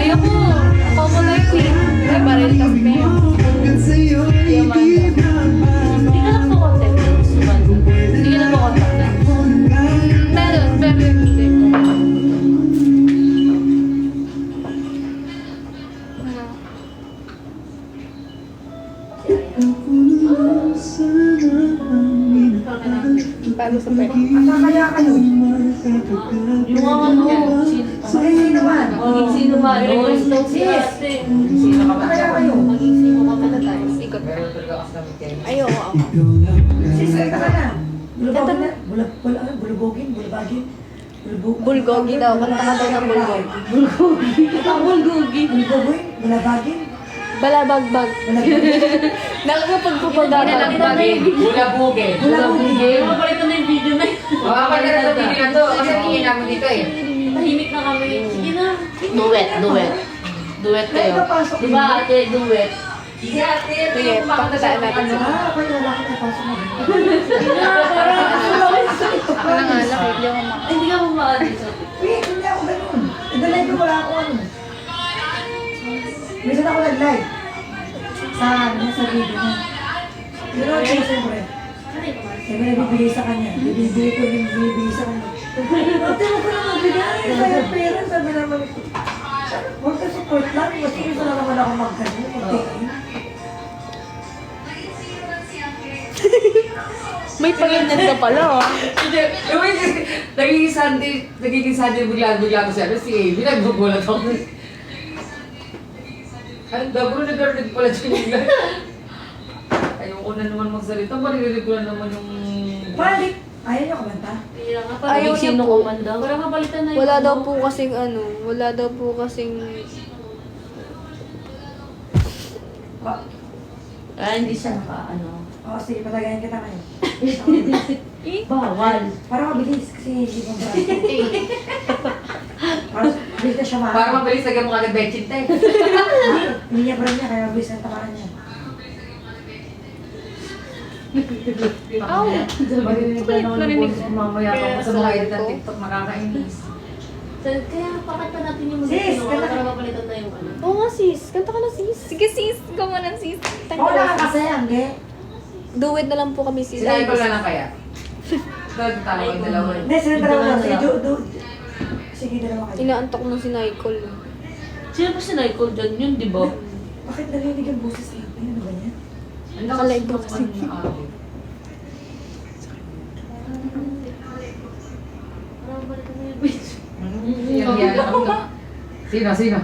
Ayoko. Common life queen. May baril kami. Hindi ka lang po content. Hindi ka lang po content. Meron, pero hindi. Paano sa pera? Kaya kayo. Yung mga ano, Sino man? maging sino man. Request daw si ate. Sino ka ba? Kaya kayo. Maging sino ka pala tayo. Ikot. Meron talaga kasi namin kayo. Ayoko ako. Sis, ka na. Bulubogin na. Bulubogin. Bulgogi daw. Kanta ka daw ng bulgogi. Ang bulgogi. Bulubogin. Bulabagin. Balabagbag. Nakakapagpupagdata. Bulabuge. Bulabugin. Mapapalitan na yung video na yun. Makapagkala sa video na to. Kasi hingin namin dito eh. Tahimik na kami. Sige na. Duet kayo. Napapasok Diba ate, duet? Sige ate, ito Sige, yung pakitaan natin ano. sila. Ako yung lalaki na pasok mo. Ako na nga lang, hindi ako ma... Hindi ka mamahali sa Wait, hindi ako ganun. Nag-live ko wala ako ano. Minsan ako nag-live. Sa video mo. Pero ako siyempre. Sabi nabibigay sa kanya. Bibigay sa kanya. Ate mo ko na magbigay. Kaya pera. Sabi naman ito. Huwag ka support lang. Mas gusto na naman ako magkano. Mag-take. May panginan ka pala, ah. Hindi, nagiging Sunday bigla ko siya. Si Amy, nagbubulat ako. Ay, dabro nag-garnet pala siya yung ayoko na naman magsalita. Maririnig ko na naman yung... Balik. Ayaw niyo kumanta? Ayaw niya Sino po. ko man daw? Para mapalitan na yun. Wala daw po kasing ano, wala daw po kasing... Hindi siya ano. Oo, sige. Patagayan kita ngayon. Bawal. Para mabilis kasi hindi mo ba? Para mabilis na siya mahal. Para mabilis, lagyan mo kagad benching tayo. Hindi niya brand niya, kaya mabilis na tamaran niya. Ow! Maririnig ka naman yung Narinig boses mo mamaya pa sa mga edit ng TikTok, nakakainis. Kaya bakit pa natin yung Sis, mga kanta- para mapalitan na yung ano? Oo nga sis, kanta ka na sis. Sige sis, ikaw mo na sis. Oo, nakakasayang, ge. Duet na lang po kami sis. Sinabi ko na lang kaya. Doon, tama yung dalawa. Hindi, sila dalawa lang. Sige, sige, dalawa kayo. Inaantok ng si Nicole. Sino ba si Nicole dyan yun, di ba? Bakit narinig yung boses niya? Ano ba niya? Ang Nakalive lakas kasi. ng araw. Para mapalitan na yung video. Yan ako na. Sino? Sino?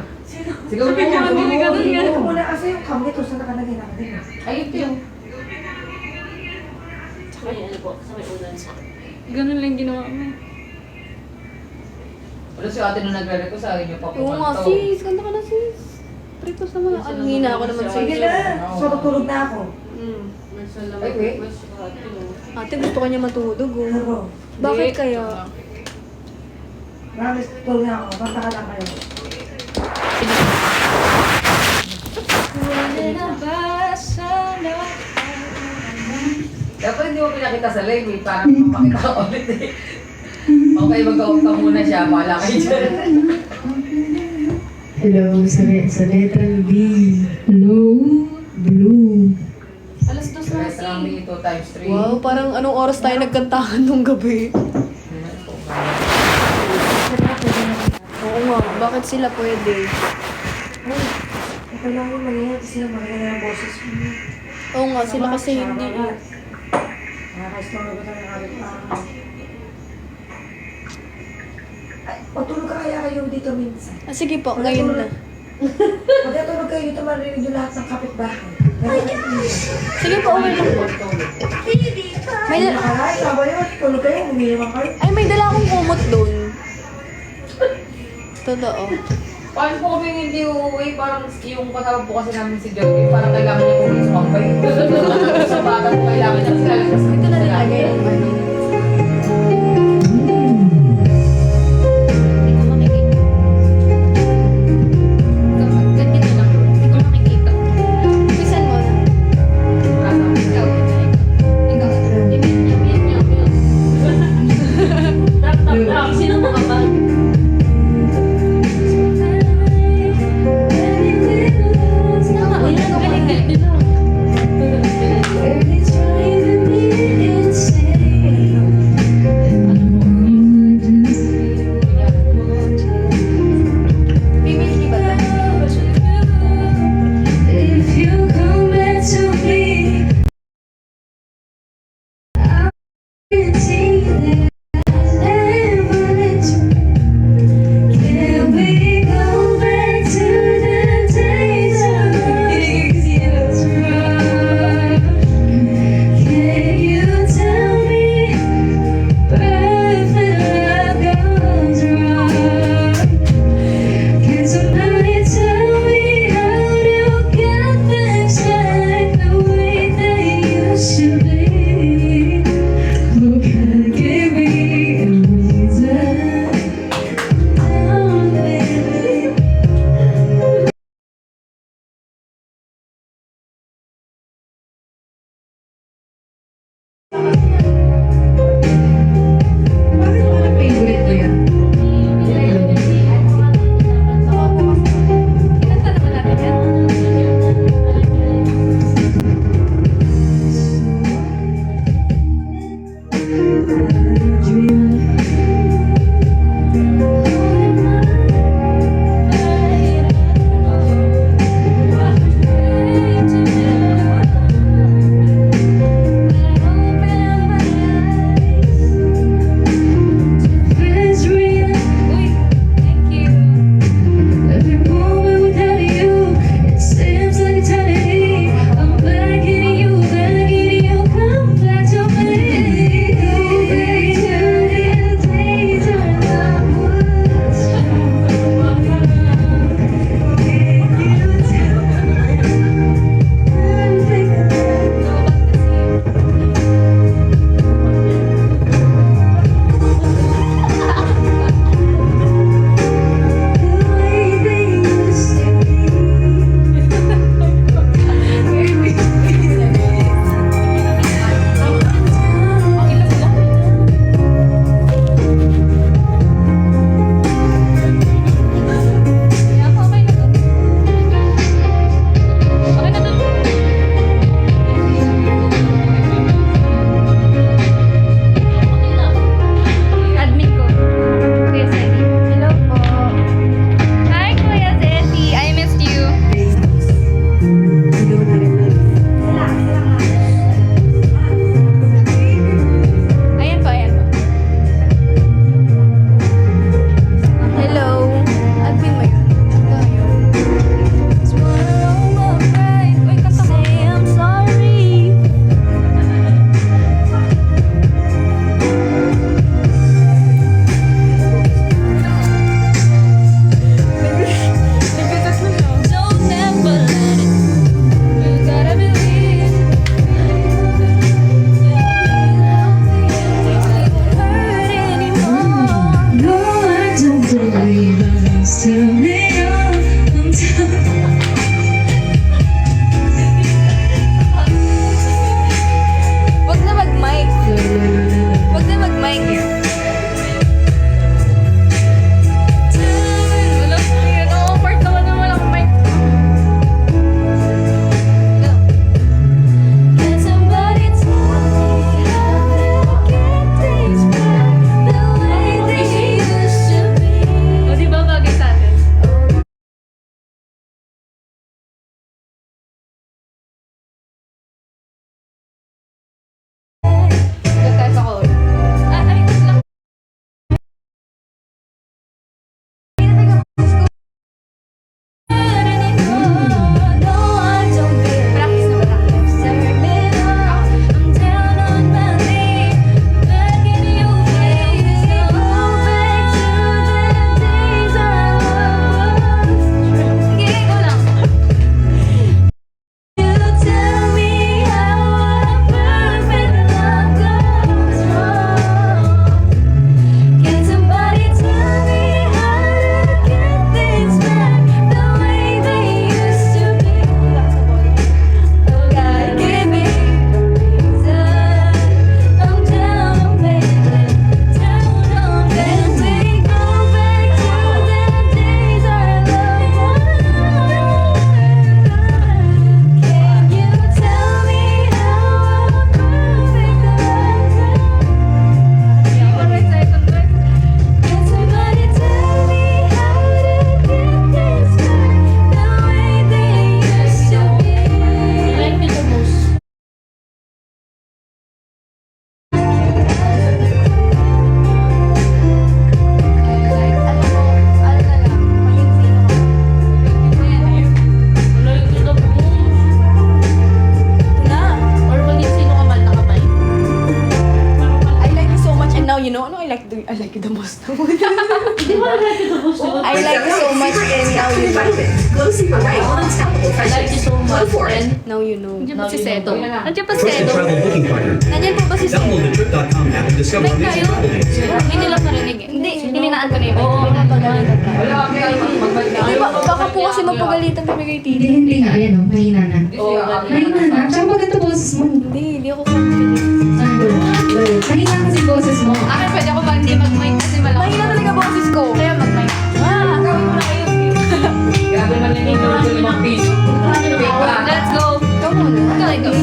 Siguro Sabi niya, mo. hindi ka doon yan. Ito muna kasi yung kami to sa nakalagay natin. Ay, ito yung... Sa may ano po, sa may ulan. Ganun lang ginawa mo. Wala si ate nung nagre-request sa akin yung Oo papukan nga to. sis, kanta ka na sis. Request naman. Ang hina ako naman sa Sige iyo. na, so tutulog na ako. Mm. Ay, wait. Ate, gusto ka niya matulog oh. Pero, Bakit kaya? promise, tutulog na ako. Basta ka lang kayo. Dapat hindi mo pinakita sa live eh, para mapakita ka ulit eh. Okay, mag-out ka muna siya, bahala kayo dyan. Hello, sa letter B. Blue. Alas 2 na Rest lang B, 2 times 3. Wow, parang anong oras tayo nagkantahan nung gabi? Oo nga, bakit sila pwede? Ay, ito lang yung mangyayari kasi maganda yung boses mo. Oo nga, sila kasi hindi eh. Nakaka-store ko tayo ng Ay, patulog ka kaya kayo dito minsan. Ah, sige po, ngayon na. Pagkatulog kayo dito, marinig yung lahat ng kapitbahay. Sige po, okay lang po. May Ay, nakaray, sabay yun. Tulog kayo, umiiwan kayo. Ay, may dala akong kumot doon. Totoo. Paano po kami hindi uuwi? Parang yung kasama po kasi namin si Joey, parang kailangan niya kung sumambay. Sa bata po kailangan niya sila. Ito na nilagay yung ano. Hindi ko makikita. Ganito lang. Hindi ko makikita. Pisan mo na. Ikaw. Ikaw. Tap, tap, tap. Sino makapag? Wag na mag-mic. Wag na mag-mic. Wala ko yun. Oo, part naman na walang mic. Can somebody tell me how to get things back the way they used to be? O, di ba bagay sa atin? Doon tayo sa call. No, I don't care. Practice na practice. Turn it off. I'm down on my knees, begging you, please. Go back to the days our love was. Sige, go lang. You tell me how a perfect love goes wrong. Can somebody tell me how to get things back the way they used to be? Oh God, give me reason. I'm down on bending, down on bending. Go back to the days our love was. Can you tell me how a perfect love goes? Can somebody tell me how to get things back the way they used to be? You like me the most. Or maging sino ka man na kamay. I like you so much and now you know. Ano I like you the most? Di ba I like you the most? Diba? I like you so much and now you know. Go to your right on unstoppable I like you freshness. so much. Go for it. And Now you know. nandiyan pa si Seto. Nandiyan pa si Trusted Seto. travel booking partner. Nandiyan po ba si Seto? Download the trip.com app and discover Like amazing kayo. travel dates. Hindi nila parinig eh. Hindi, hininaan ko na yun. Oo. Wala kami ay magbalik na. Di ba, baka po kasi mapagalitan kami kay Titi. Hindi nga, ayan o, mahina na. Oo. Mahina na. Tsaka maganda boses mo. Hindi ako confident. Mahina kasi boses mo. Akin pwede ako ba hindi mag-mic kasi malakas. Mahina talaga boses ko. Kaya mag-mic. Gawin mo na kayo. Grabe naman yung intro ko limang piece. Fake pa. Let's go. Ikaw muna. Ikaw.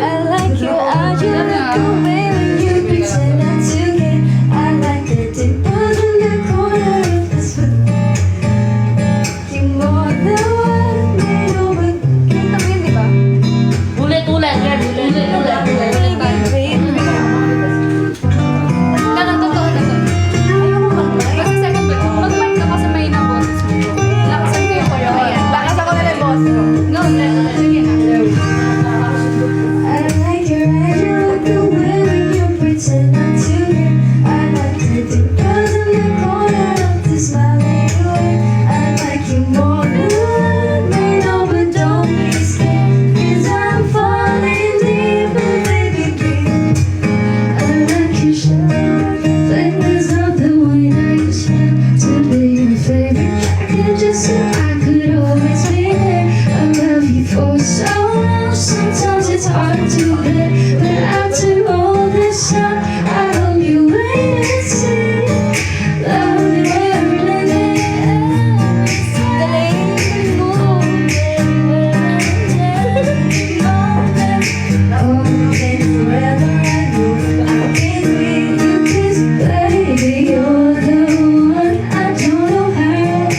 I like your eyes, you look away when you pretend not to care. I like the dimples in the corner of this foot. You more than one made over. Kita mo yun, di ba? Ulit-ulit. Ulit-ulit. Ganun, totoo na to. Basta second bit. Mag-mic ka kasi may na boses mo. Lakasan ko yung choreo. Ayan. Lakas ako na yung boses ko. Go, sige na. I like your eyes, you look away when you pretend not to care. I like the dimples in the corner of the smiling way. I like you more than one made over. Don't be scared, 'cause I'm falling deeper, baby, please. I like your shirt, flavors of the wine I just want to be your favorite jacket, just so I could always be there. I love you for so long, sometimes it's hard to bear, but after all this time, I hope you wait and see. Love you every day, the late moment, oh, then forever I know I'll be with you, 'cause baby, you're the one. I don't know how.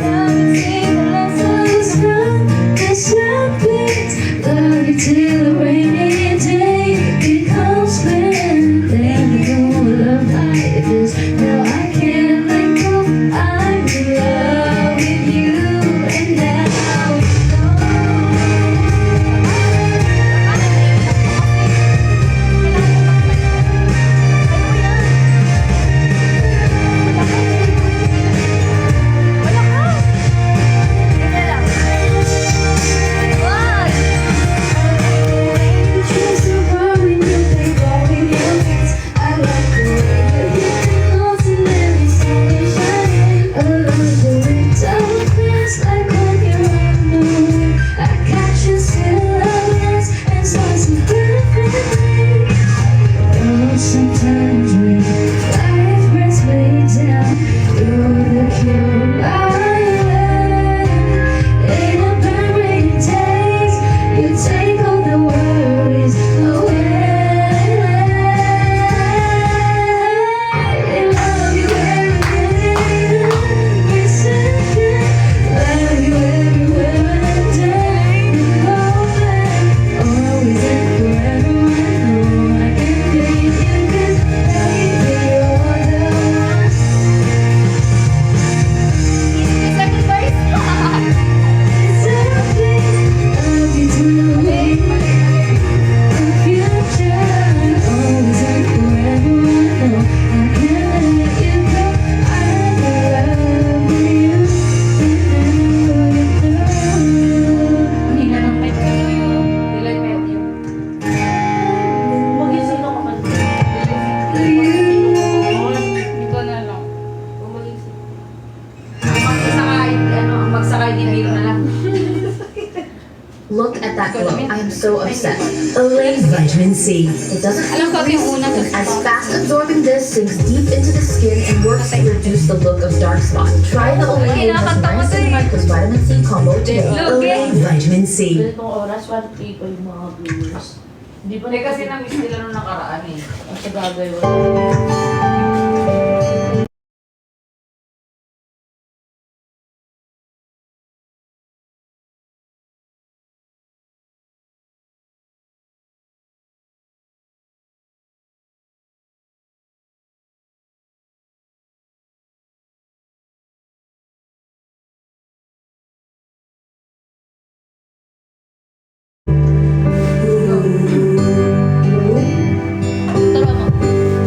Love you till the last of the sun. There's nothing. Love you till the rainy day becomes clear. Then you know what love life is. Now I can't let go. I'm in love with you, and now you know. I like the way you hit the notes and every song you shine. I love the saka hindi na lang. Look at that glow. I am so upset. Olay Vitamin C. It doesn't Alam feel ko yung greasy, una, and tapos as fast absorbing this sinks deep into the skin and works to reduce the look of dark spots. Try the Olay niacinamide plus vitamin C combo today. Olay Vitamin C. Ganitong oras, 1 people yung mga viewers. Hindi pa Hindi kasi na-miss nila nung nakaraan eh. At sa bagay, wala. Tara mo. Sa'yo.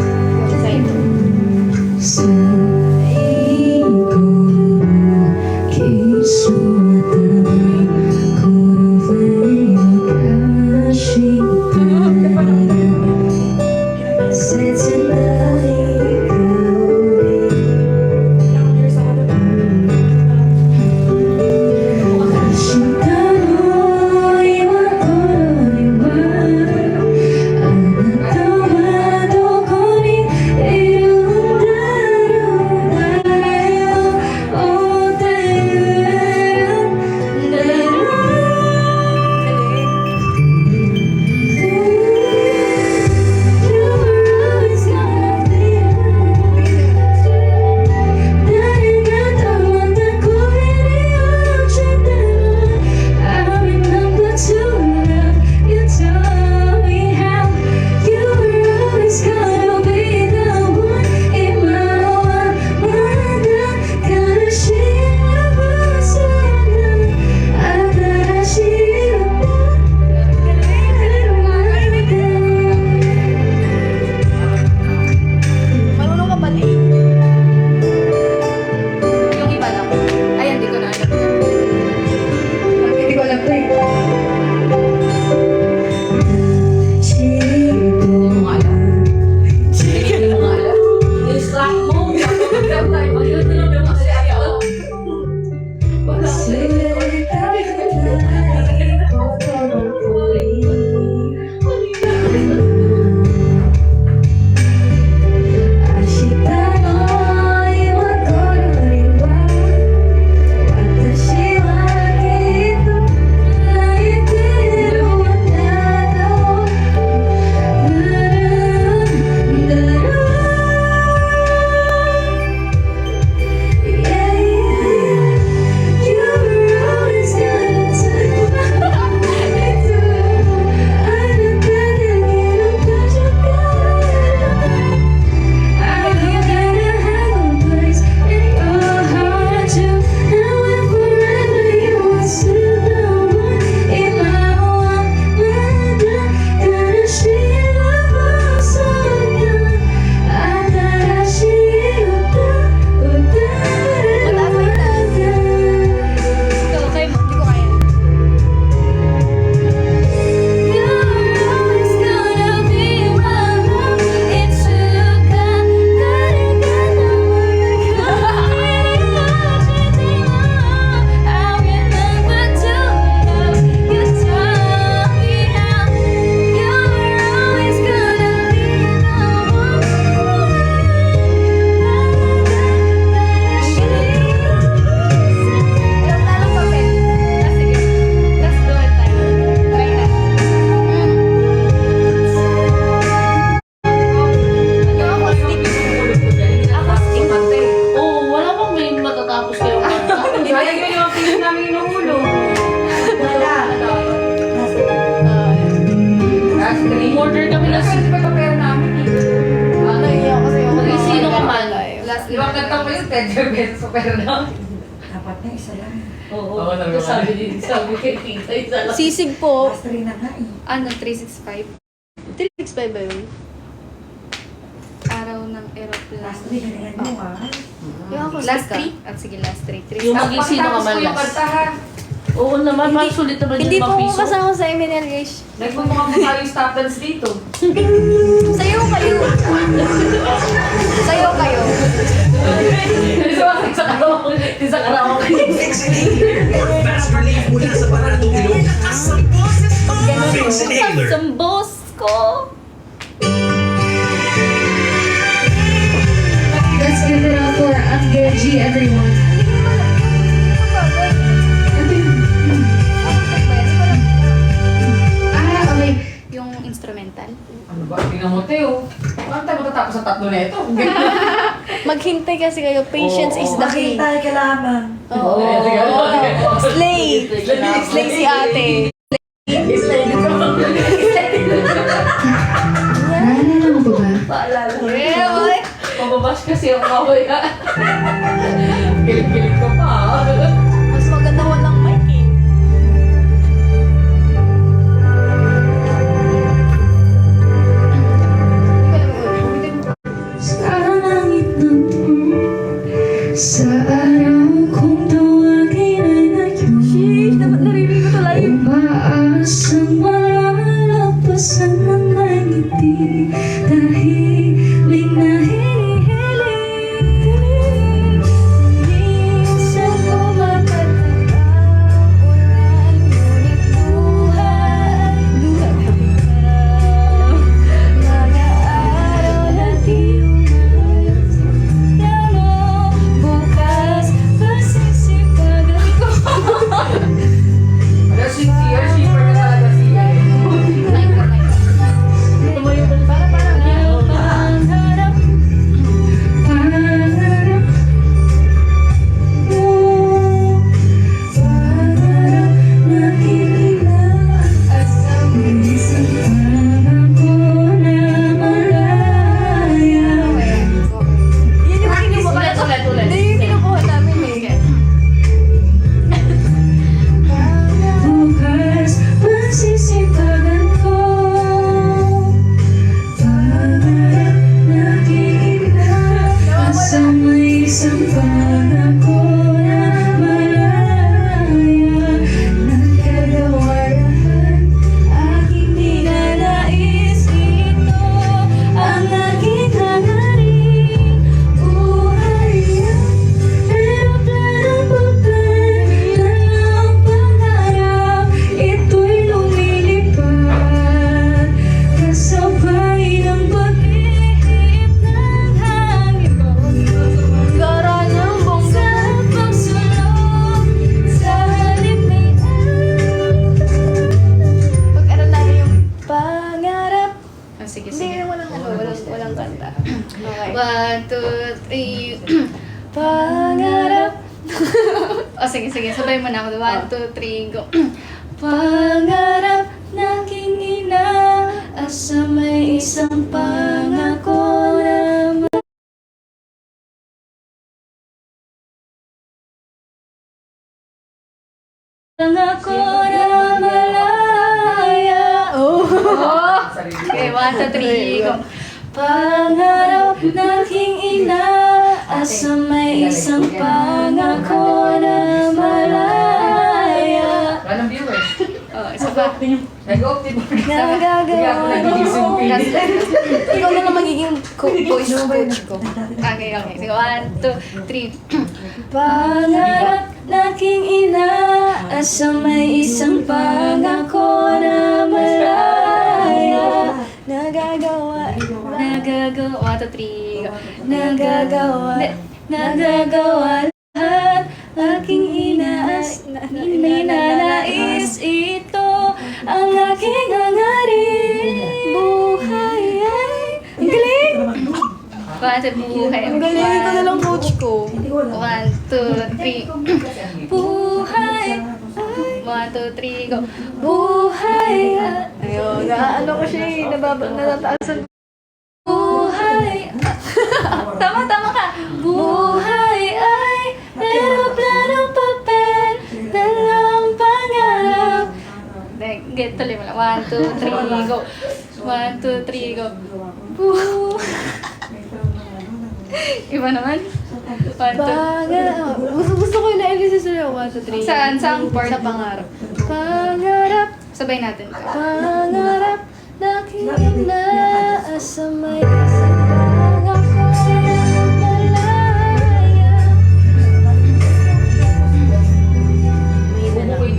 Marunong ka pala eh. Yung iba lang. Ay, hindi ko na alam. Hindi ko alam to eh. Hindi mo nga alam. Hindi mo nga alam. Distract mo. Mag-exam tayo. Mag-exam tayo. Mag-exam tayo. Wala ko. Ikaw, kayo mo. Hindi ko kaya. Alam na lang papel. Ah, sige. Let's do it tayo. Try na. Ako stick. Ako stick. Oo, wala bang may matatapos kayong kanta? Hindi yun yung feeling namin inuulo. Wala. Last three. Order kami na Kasi pa pera namin eh. Naiiyak kasi ako. Mag-isino ka man. Last Di ba kanta ko yung 10 pesos sa pera namin? Dapat na isa lang. Oo, Oo, naman. sabi kay tita, isa lang. Sisig po. Last 3 na nga eh. Ano, 365? 365 ba yun? Araw ng aeroplane. Last 3 na yan mo ah. Yung ako, last 3? At sige, last 3. Yung mag-isino ka Pagkatapos man ko yung last. kanta ha. Oo naman, mas sulit naman Hindi yung po ako mapiso. kasama sa MNL, guys. Nagmumukha yung stop dance dito. Sayo kayo. Sayo kayo. Isa karaoke. relief mula sa baradong ilong. Lakas ang boses mo! Vicks Inhaler. Ang boss ko. Let's give it up for Angel G, everyone. Okay. Yung instrumental. Ano ba? Tingnan mo, Teo. Paano tayo matatapos sa tatlo na ito? Maghintay kasi kayo. Patience is the key. Makintay ka lamang. Oo. Slay! Slay si ate. Naalala mo ba? Paalala ko. Yeah, boy! Mababash kasi ang mamaya. Gilig-gilig ka pa. Mas maganda walang mic eh. Sa langit ng sa araw kong tawagin ay ngayon. Sheesh, dapat narinig ko to live. Umaasang malalampasan ng may ngiti dahiling na hinihiling. Minsan kumakatakang ulan, ngunit buhay mga araw na di umalis. Bukas pasisipagan ko. Pero sincere, shipper na talaga siya. Tumayo ka para parang Pangarap, pangarap mo, pangarap na kinilaasam, isang pangako na malaya. Yun yung kinukuha. Ulit. Hindi yung kinukuha namin eh. Bukas pasisipagan ko, pangarap na kinilaasam, isang pangako na malaya. Nagkagawa lahat, aking dinanais ito, ang aking hangarin. Buhay ang eroplanong papel, dalawang pangarap, ito'y lumilipad, kasabay ng pag-ihip ng hangin. Gara ng bongga. Sa pagsulong, sa halip may Pag-aral namin yung pangarap. Oh, sige, Hindi, sige. walang kanta. Okay. 1, 2, 3. Pangarap. Oh, sige, sabay mo na ako. 1, 2, 3, go. pangarap ng aking inaasa, may isang pangako na pangako na malaya. Oh. Okay, 1, 2, 3, go. Pangarap ng aking inaasa, may isang pangako na malaya. Wala ng viewers. Oh, isa pa. Nag-optive. Nagagawa. Kaya ako nagigising Last, pili. Ikaw na lang magiging voice coach ko. Okay. Sige, 1, 2, 3. Pangarap ng aking inaasa, may isang pangako na malaya. Nagagawa. 1, 2, 3, go. Nagagawa, nagagawa lahat, aking ninanais ito, ang aking hangarin. Buhay ay... Ang galing! 1, 2, buhay. Ang galing! Ikaw na lang coach ko. 1, 2, 3. Buhay, 1, 2, 3, go. buhay, Ayun, ano ko siya eh. Natataasan. buhay, Tama ka. buhay ay eroplanong papel, dalawang pangarap. Get tuloy mo lang. 1, 2, 3, go. 1, 2, 3, go. Iba naman. 1, 2. Pangarap. Gusto ko yung na-elisys sa'yo. 1, 2, 3. Saan part? Sa pangarap. Pangarap. Sabay natin. Pangarap na aking inaasa, may isang pangako na malaya. Bubukoy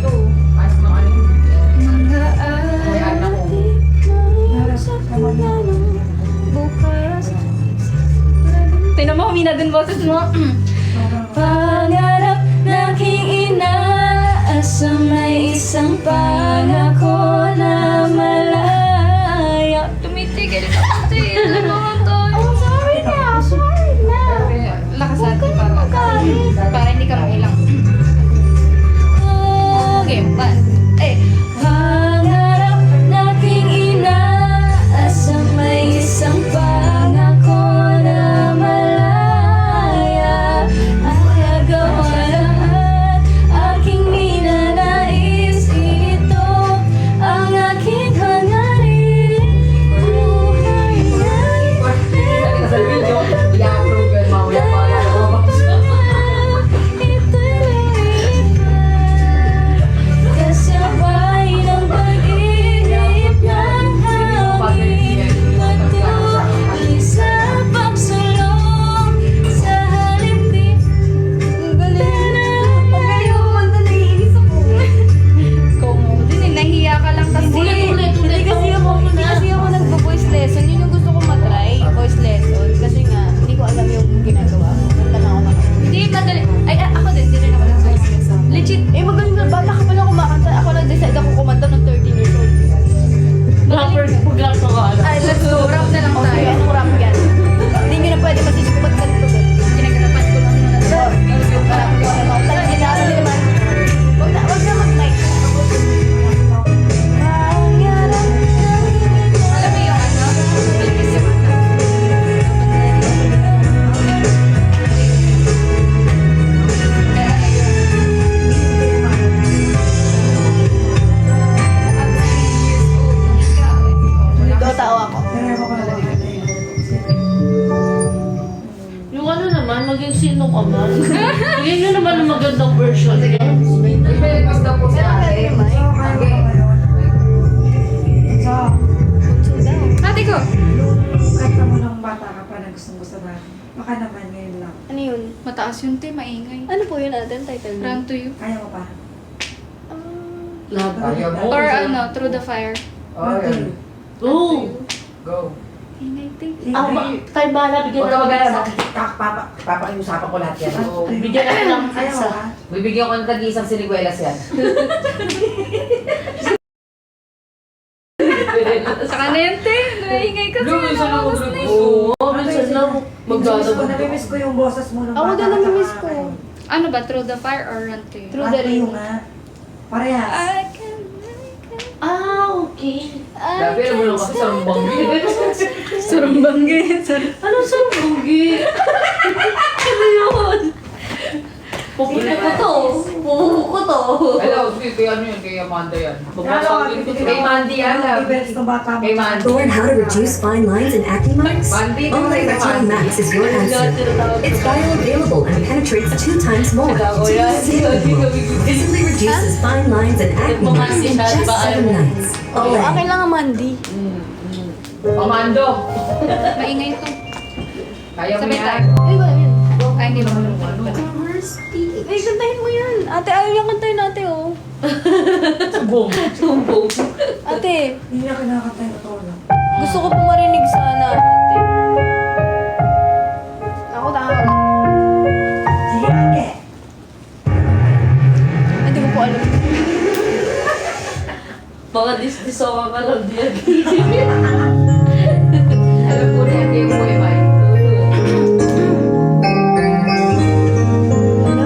mo. Pangarap na aking inaasa, may isang pangako na malaya. Tumitigil ka kasi. Ano to? Oh, sorry na. Lakas natin para hindi ka mailang. Game, Pangarap na aking inaasa, may isang pangako na malaya. Ang gagawa lahat, aking ninanais, ito ang aking hangarin. Buhay ay Sa video, i-approve yun, mamaya pa lang lumabas. kasabay ng pag-ibig ng hangin, patuloy sa pagsulong sa halip din. kung din, nahiya ka lang kasi. Hindi kasi ako nagpo-voice lesson. Yun yung gusto ko matry, voice lesson. Kasi nga, hindi ko alam yung ginagawa ko. Ganda na ako makakita. Hindi, madali. Ay, ako din ako nag-voice lesson. Legit. Eh, magaling na. Bata ka pala kumakanta. Ako nag-decide ako kumanta ng 13 years old. Rapper, pag-rap ko ka. Ay, let's go. Rap na lang Okay, tayo. anong rap yan? Hindi nyo na pwede masisikupat ganito. Kinaganapan ko lang muna. Wag na mag-mic. Alam mo yung ano? Bilbis yung ano? Ikaw tao ako. Pero ako na lang. Yung ano naman, maging sino ka man. Bigyan nyo naman ang magandang version. I-request daw po si ate. So, kaya ko ba yun? So, Ate ko! kanta mo ng bata ka pa na gustong-gusto natin. Baka naman ngayon lang. Ano yun? Mataas yun, te. Maingay. Ano po yun natin? Title Run to you. Kaya mo pa? Lahat ayaw mo. Or ano, Through the Fire. Oh, yan. Go! Go. Ingay, te. Tayo bahala, bigyan Huwag ka natin mag-alala, papakiusapan ko lahat yan. Bigyan natin ng Kaya mo isa. pa? Bibigyan ko ng tag-iisang siniguelas yan. Saka na yan, te. Maingay kasi. Minsan lang Oo, minsan lang. Namimiss ko yung boses mo ng Ako bata din ka namimiss sa ko. akin. Ano ba? Through the Fire or Run to You? Through the Ano Rain. yung nga? Parehas. I can make it. Okay. Grabe, alam mo lang kasi sa banggi. Surumbanggi. Ano sa bugi? Ano yun? Pupuno ko to. Pupuno ko to. Hello, kay ano yun, kay Amanda yan. Babasagin ko Kay Mandy yan. Events ng bata mo. Kay Mandy. Learn how to reduce fine lines and acne marks? Mandy, Only kay Retinol Mandy. Max is your answer. It's bioavailable and penetrates 2 times more. Ako yan. Visibly reduces fine lines and acne marks in just 7 nights. Oo, Olay. akin lang ang Mandy. Amando. Maingay to. Kaya mo Sabay yan. tayo. Ay, ba yun? Ay, hindi ba? Ay, kantahin mo yan. Ate, ayaw yung kantahin ate, oh. Sumbong. Sumbong. Ate, Hindi na kinakanta yung totoo lang. gusto ko pong marinig sana, ate. Ako, tama ka. Sige, ate. Hindi ko po alam. Mga disdisawa ka lang diyan. Alam ko na yan, kay Boy Mike.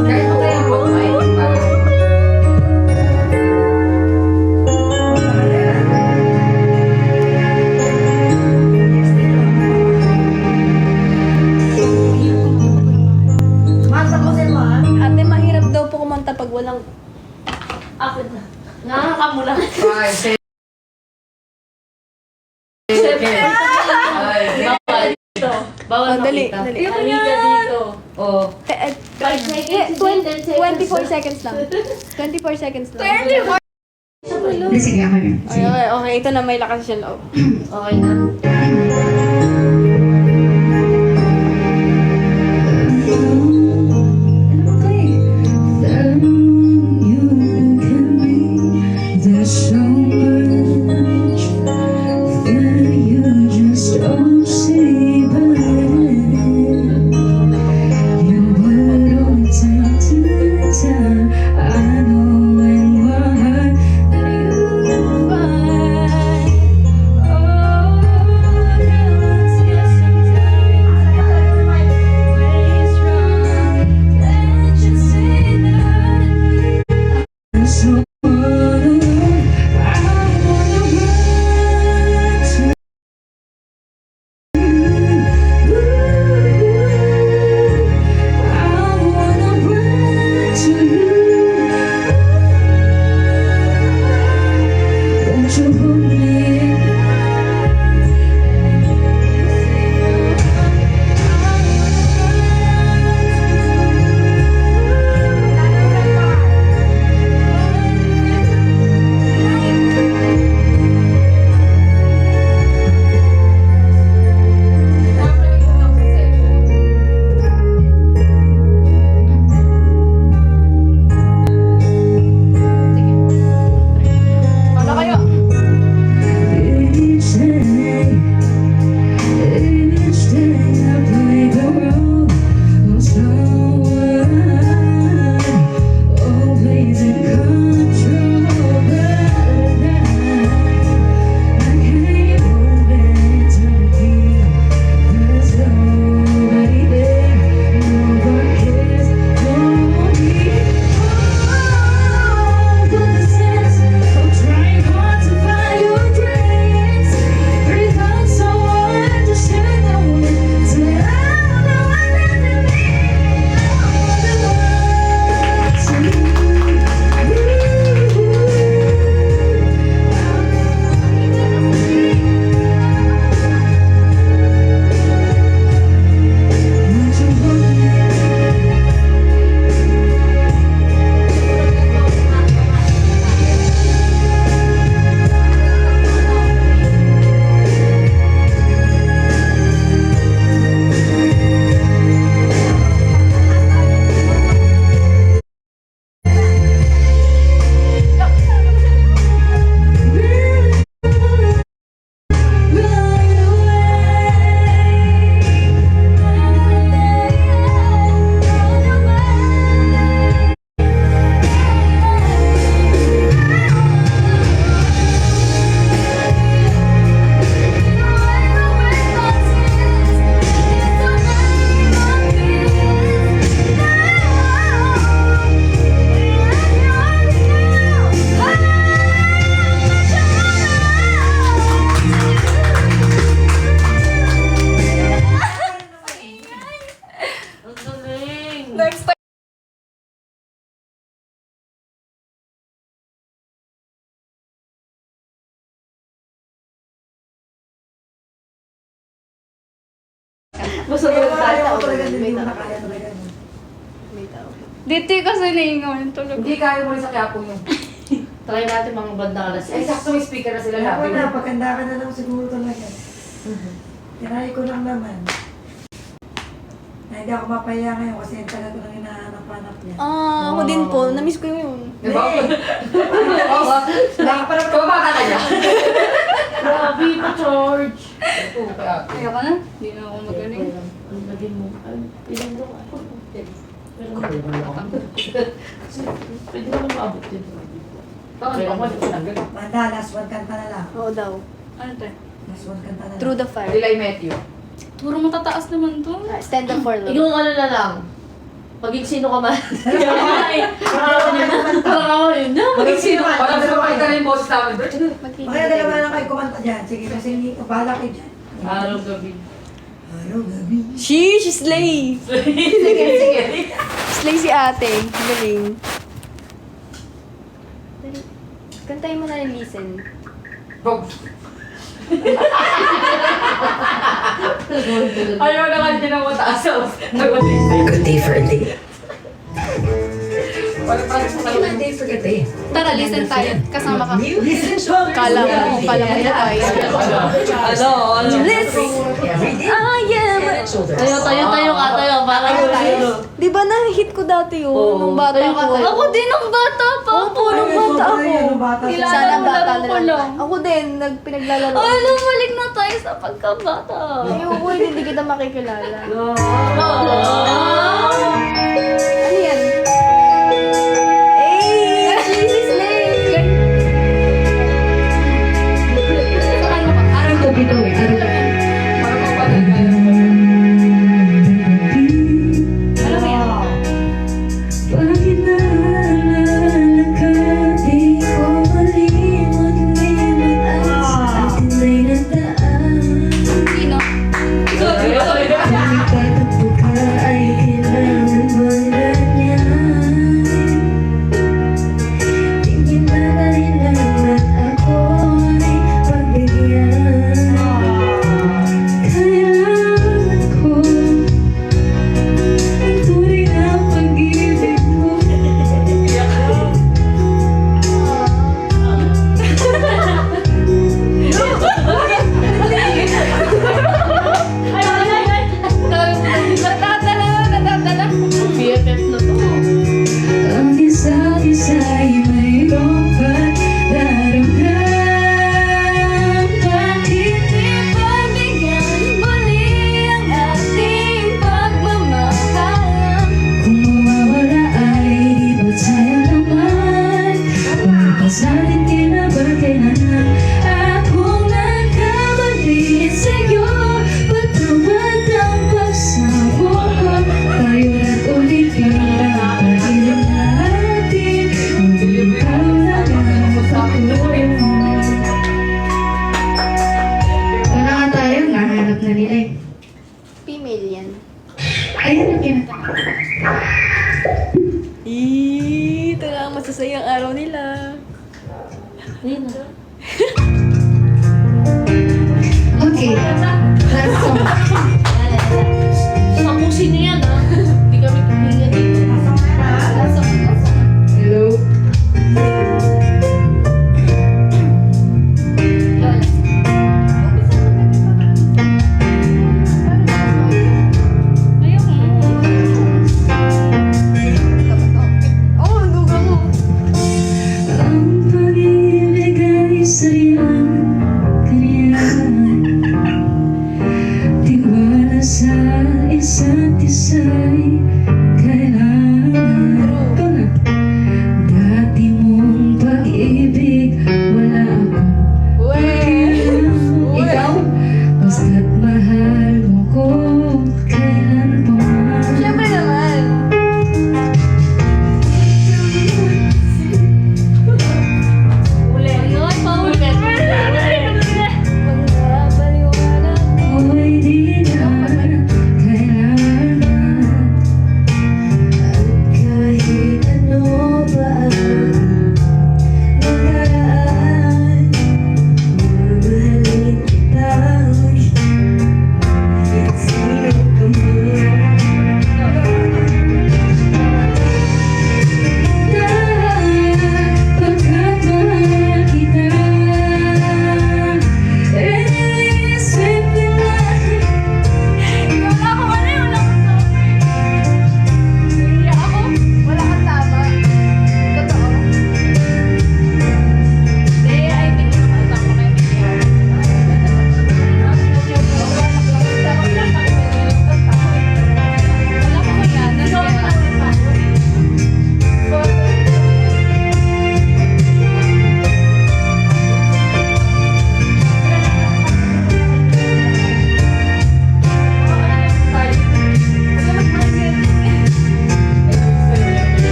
Kahit mo kaya Boy Mike. Masa ko sa'yo, ha? Ate, mahirap daw po kumanta pag walang... Akin na. Nakakamula. 5, 6, 7, Bawal dito. Bawal Oh, dali, makita. dali. Halika dito. Oh. 5 seconds, 24 seconds lang. 24 seconds lang. 24? Sige, ako yun. Okay, okay, okay. Ito na may lakas siya loob. Okay na. There's so much that you just don't see, but you time. I know in my heart that you will find. Oh, feelings get sometimes way strong. Let you say that I'm so alone. I wanna run to you. I wanna run to you. Won't you hold me? Wala kayo. Each day I play the role of someone always in control, but I can't hold it tight. There's nobody there, no one cares for me. Oh, but the sense of trying hard to find your dreams, everything so hard to share the world. So I don't know what that means. I want to love you. Won't you hold me? Next time. Kaya kaya ko talaga hindi mo na kaya talaga. Dito kasi naingaw yung tulog. Hindi kaya mo rin sa Quiapo yun. Try natin mga banda alas. Eh, sakto may speaker na sila Kaya ko labi. na, pagkanda ka na lang siguro talaga. Tinay ko lang naman. Na hindi ako mapaya ngayon kasi yung talaga lang hinahanap-hanap niya. Ako din po. Namiss ko yun. Diba? Baka pa naman Kumabata ka niya. Grabe pa, George. Oo, kaya. Ayoko na. Hindi na ako magaling. Ang lagin mo. Ay, ilan daw ako. Pwede naman maabot din. Bakit ako hindi tinanggal? Manda, last one kanta na lang. Oo daw. Ano to? Last one kanta na lang. Through the fire. Relay Matthew. Puro matataas naman to. Stand up for love. Ikaw ano na lang. Maging sino ka man. Maging sino ka man. Parang sa pakita rin boses namin. Kaya dalawa lang kayo kumanta dyan. Sige, kasi hindi ko bahala kayo dyan. Araw-gabi. Araw-gabi. Sheesh, slay! Sige, sige. Slay si ate. Galing. Kantayin mo na yung listen. Ayaw na nga din ang mataas. Good day for a day. Parang sa Good day for a day. Tara, listen tayo. Kasama ka. Listen song. Kala mo na tayo. Listen! Every day. I am... Head and shoulders. Tayo ka, tayo. Parang Di ba na-hit ko dati yun? Oo. Nung bata Tayo ka, ko. tayo. Ako din, nung bata pa ako. Nung bata ako. Sana bata na lang. Ako din, pinaglalaro. Ay, lumalik na tayo sa pagkabata. Ayoko, hindi kita makikilala. Ano yan? Bakit naalala ka? Di ko malimot-limot at atin ay nagdaan. Sino? Nagtatakbo ka ay kailangan bang ganyan? Tingin na dahilan ba't ako ay pagbigyan? Kailangan ko ang tunay na pag-ibig mo. Natatala. BFF na to. Ang isa't isa ay mayroong pagdaramdam. Bakit Pagbigyan muli ang ating pagmamahalan. kung mawawala ay di ba't sayang naman? Pagpas natin kinabagailangan. Akong nagkamali sa'yo, patawad ang pagsabog ko. Tayo na't ulitin ang pag-ibig natin. Kung ikaw lang ang patuloy mo. Wala nga tayo, nahanap na nila eh. Female yan. Ayun na kinata. Ito nga ang masasayang araw nila. Okay, last song. Tapusin niyo yan, ha? Hindi kami kuminga dito. Hello? Oh, gugo mo. Ang pag-ibig ay sariang ganyan. Tiwala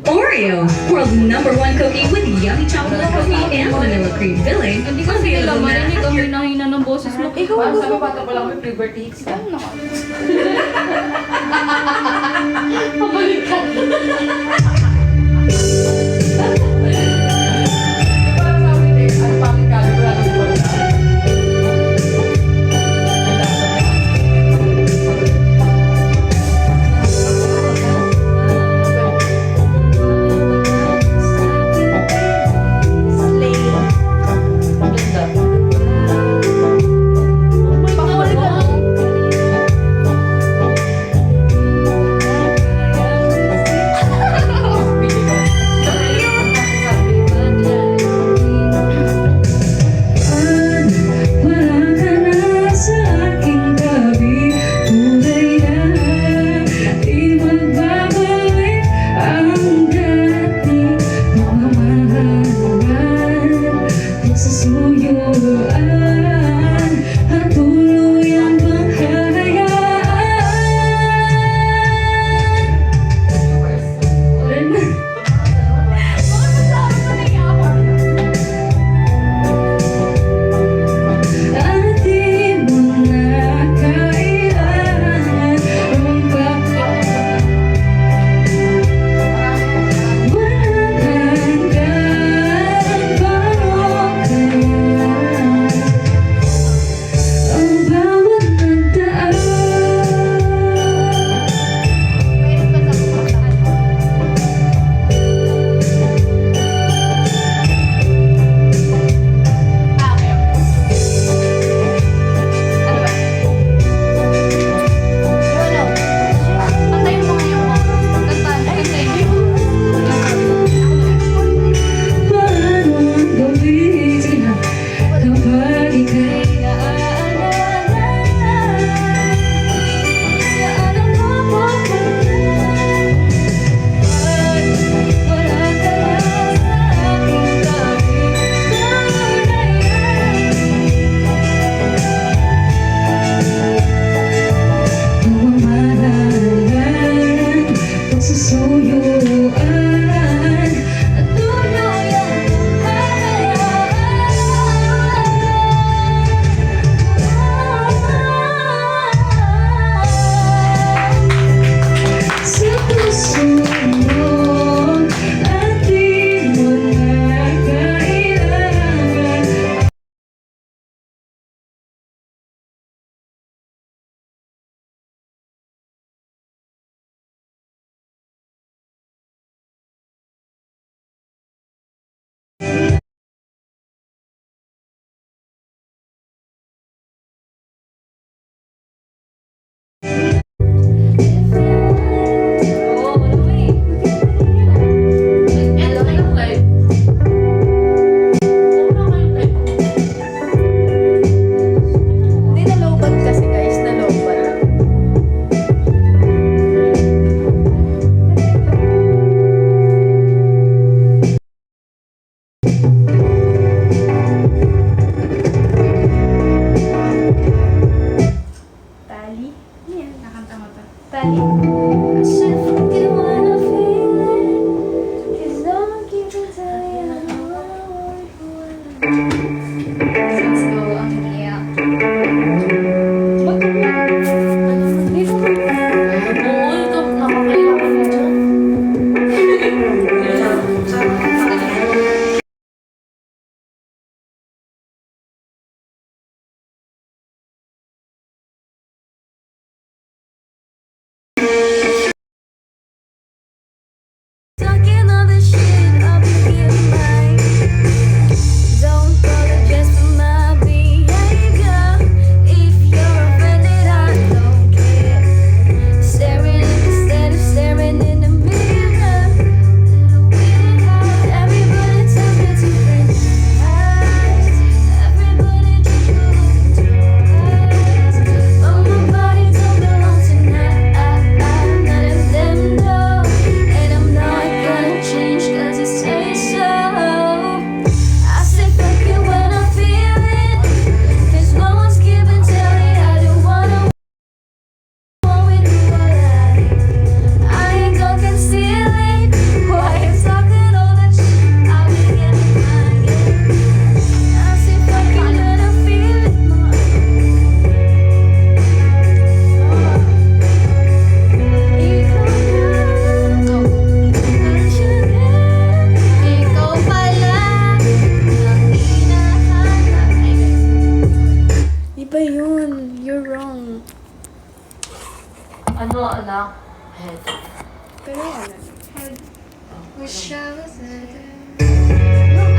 Oreo, world's #1 cookie with yummy chocolate cookie and vanilla cream filling. Hindi ko nila marinig ang hinahina ng boses mo. Ikaw Parang gusto sabi bata pa lang may puberty hits ka. Parang sabi din, ang pangit ka, di wala nang buwan na. Pakulit ka lang.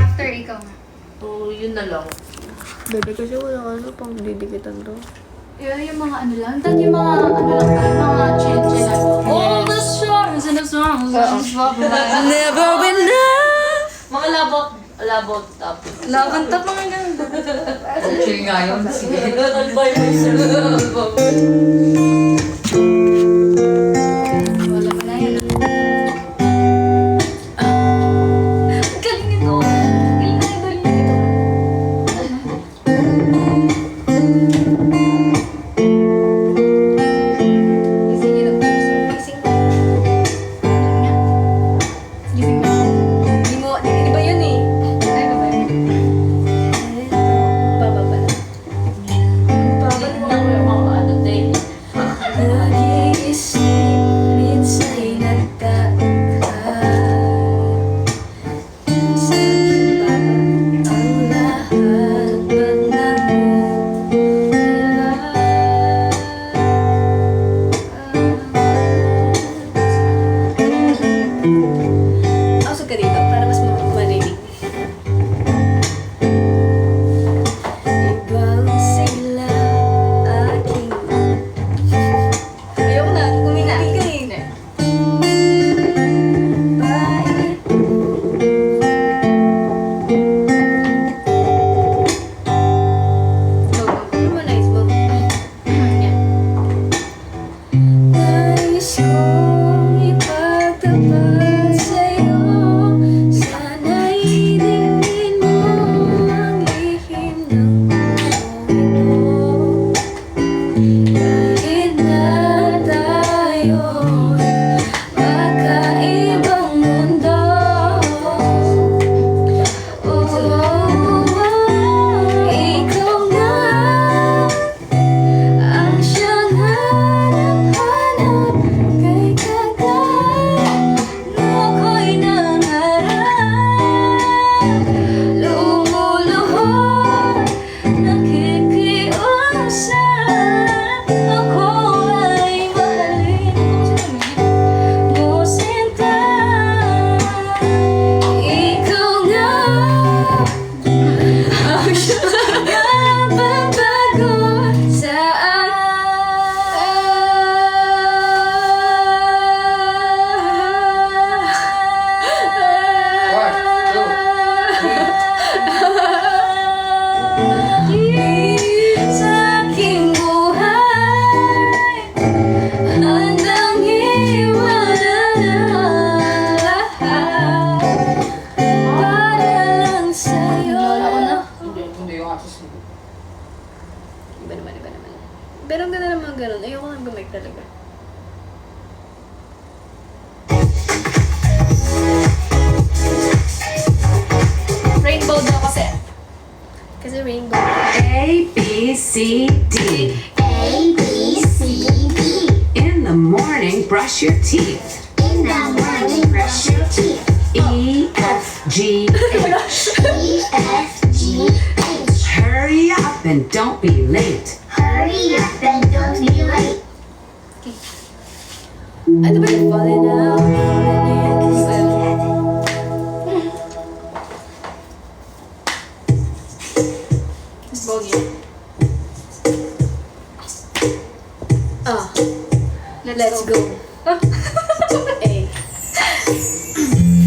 After ikaw nga. Oo, yun na lang. Bebe, kasi wala ano pang didikitan to. Yun yung mga ano lang. Dahil yung mga ano lang tayo, mga chill-chill lang. All the stars and the songs and the spotlight. Never enough! Mga labot tapos. Laban tap mga ganun. Okay nga yun. Sige. Nag-buy mo yung Wala mo na yan. Ang galing nito. Galing na idol niya ito. Gising niyo na. Gising na. Gising na. Di ba yun eh? Ay, babay. Bababa na. Bakit mo lang yung mga ano day? Nag-iisip, minsa'y nagtataka. Sa akin ba ang lahat ba't nangungulila? Ausog ka dito para mas marinig. Ibang sila aking ayoko na, kumina. Hindi. Bye. Go. Harmonize mo. Yan. Nais kong ipagtapat sa'yo. Sana'y dingin mo ang lihim ng puso ito. Kahit na tayo'y magkaibang mundo. Ikaw nga ang siyang hanap-hanap kay kagad ako'y nangarap. Lumuluhod, nakikiusap, ako ay mahalin mo sinta. Ikaw nga ang siyang nagbabago sa sa aking buhay, handang iwanan ang lahat para lang sa'yo. Hindi yung atos mo. Iba naman. Pero ang ganda naman ganun. Ayoko lang gumay talaga. Rainbow daw kasi. Kasi rainbow. A, B, C, D. A, B, C, D. In the morning, brush your teeth. In the morning, brush your teeth. E, F, G, H. E, F, G, H. Hurry up and don't be late. Hurry up and don't be late. Ano ba yung falling out? Bogey. Let's go. A.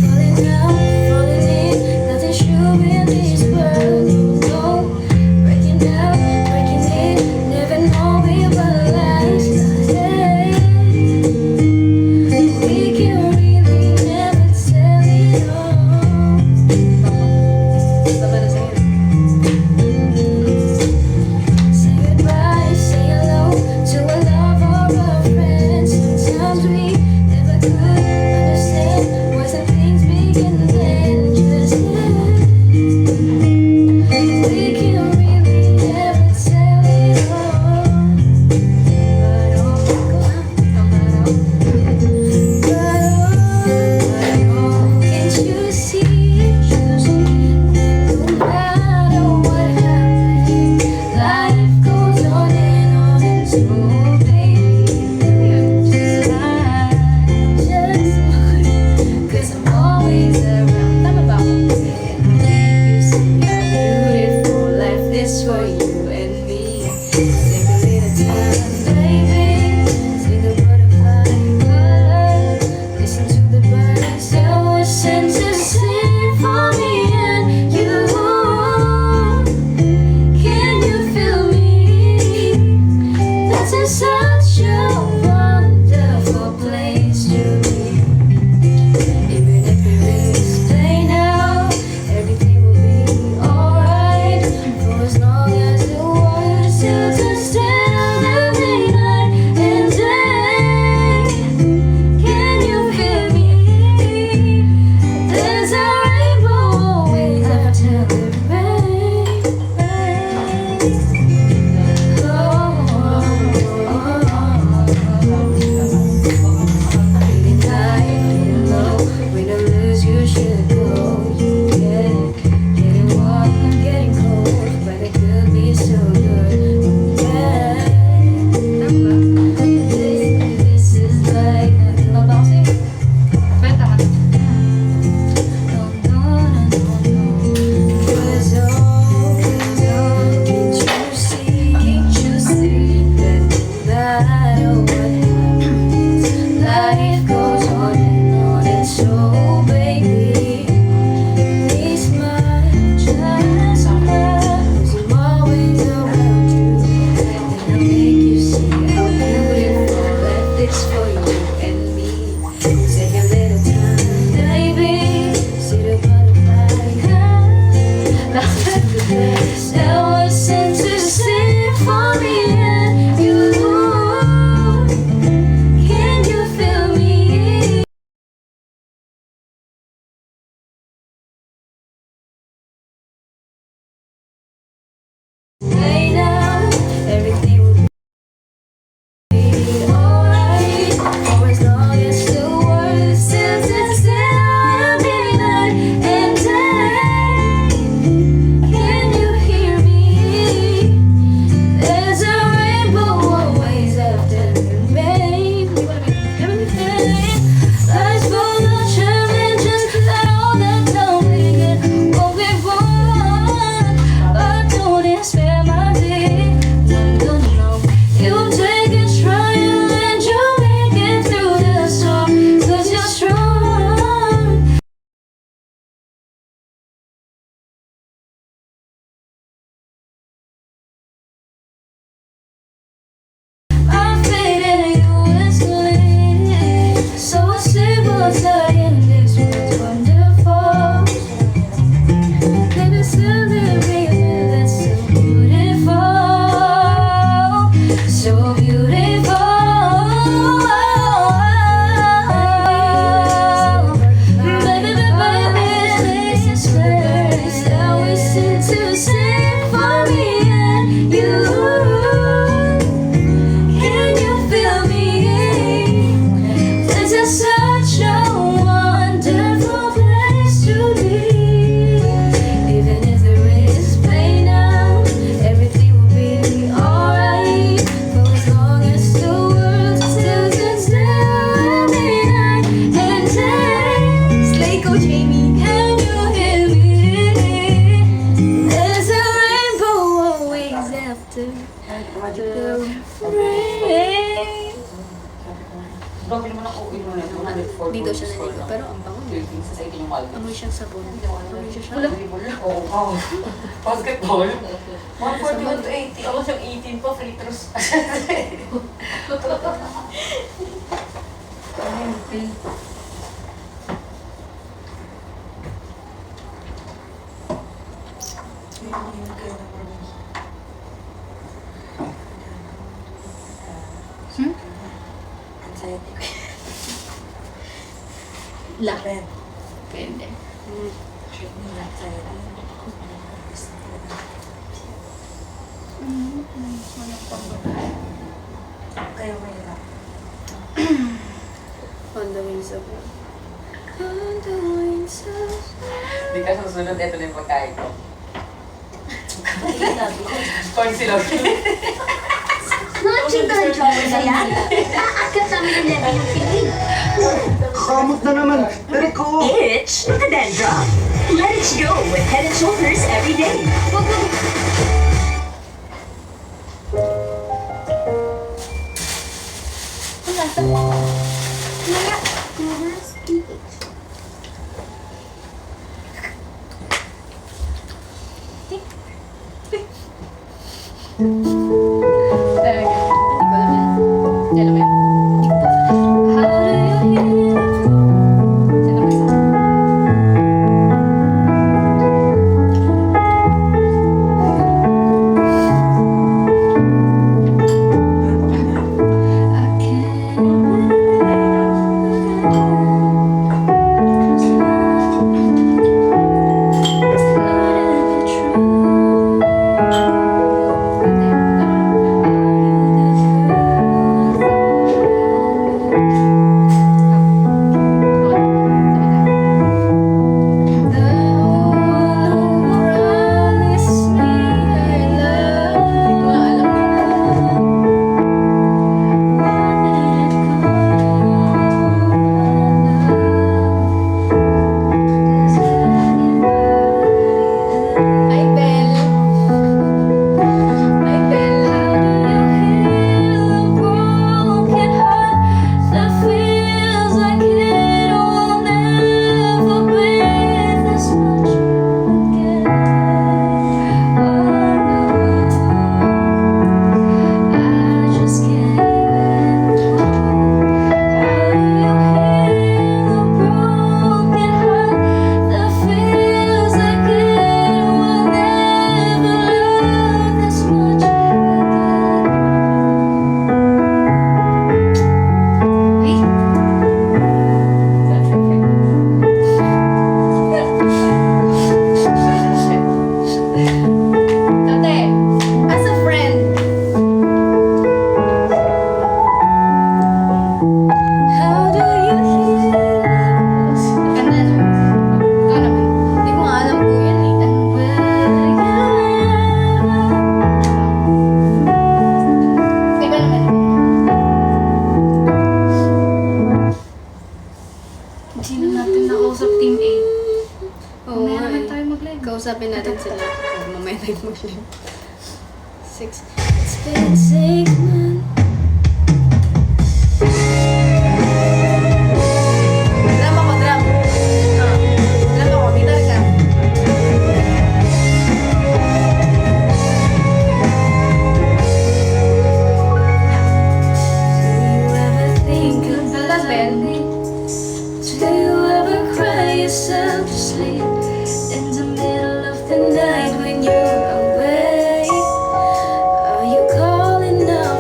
Falling out, falling in, nothing's true in this world. No, breaking out, breaking in, never know we will last. We can really never tell it all. Baba na sa'yo. Say goodbye, say hello to a love or a friend. Sometimes we never could understand what's Jamie. Can you hear me? There's a rainbow always after the rain. Grabe naman ako, yun na, 104 Dito siya naligo, pero ang bango niya. Sa ito yung mahal. Amoy siyang sabon. Amoy siya siya. Oo. Basketball. 141 to 80. Ako siyang 18 pa, free throws. La. Pwede. Kaya mahirap. On the wings of love. On the wings of Hindi ka susunod, ito na yung pagkain ko. Corn silog. Mga chika ng drawers na yan. Aakat namin yung level ng feeling. Kamot na naman. Pero ko. Itch the dandruff. Let it go with Head and Shoulders every day. Talaga. Hindi ko alam yan. Hindi alam yan. Hindi ko alam. How do you hear? Sino ba isa? I can't Hi, Belle. Hi, Belle. broken heart that feels like it will never breathe this much again. Oh no, I just can't let go. How do you heal a broken heart that feels like it will never love this much again? Tate, as a friend, How do you heal ganda no? Ikaw naman. Hindi ko nga alam po yan eh. and will you Ikaw naman. Sino natin nakausap Team A? Oo Mamaya nga naman eh. tayo mag-live. Kausapin natin sila. Mamaya tayo mag-live. 6. It's been 6 months. Drum ako, drum. Drum ako, gitar ka. Do you ever think Saltas, about Ben. me? Do you ever cry yourself to sleep in the middle of the night when you're away? Are you calling out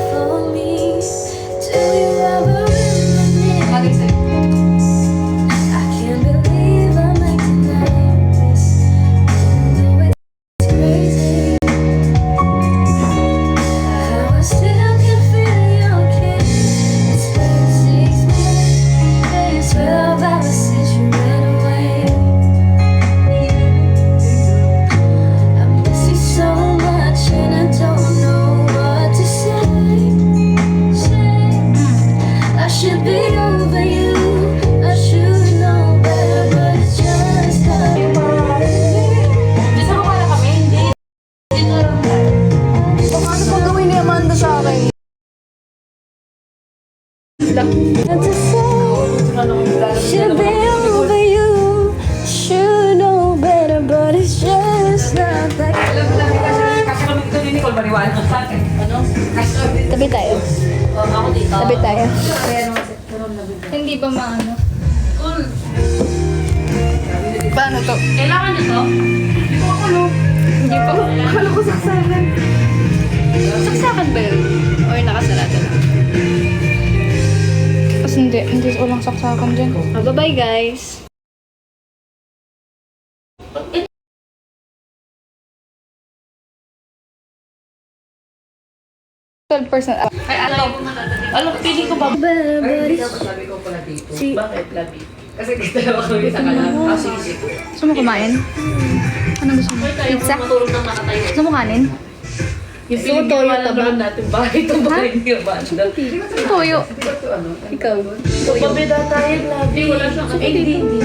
maniwala sa akin. Ano? Tabi tayo. Ako dito. Tabi tayo. Kaya naman sa karoon na bigla. Hindi ba maano? Cool. Paano to? Kailangan nito? Hindi pa. Akala ko saksakan. Saksakan ba yun? Or nakasarado lang? Kasi hindi walang saksakan dyan. Bye-bye guys! 12%. Ay, alam, pili ko ba? Sabi ko pala dito. Bakit, Labi? Kasi dalawa kami sa kanan. Ah, sige. Gusto mo kumain? Anong gusto mo? Pizza? Matulog ng nakatayo. Gusto mo kanin? Yung pinagawa lang naman natin bahay itong bahay niyo ba? Toyo. Ikaw? Pabida tayo, Labi. Wala siyang kasi. Hindi.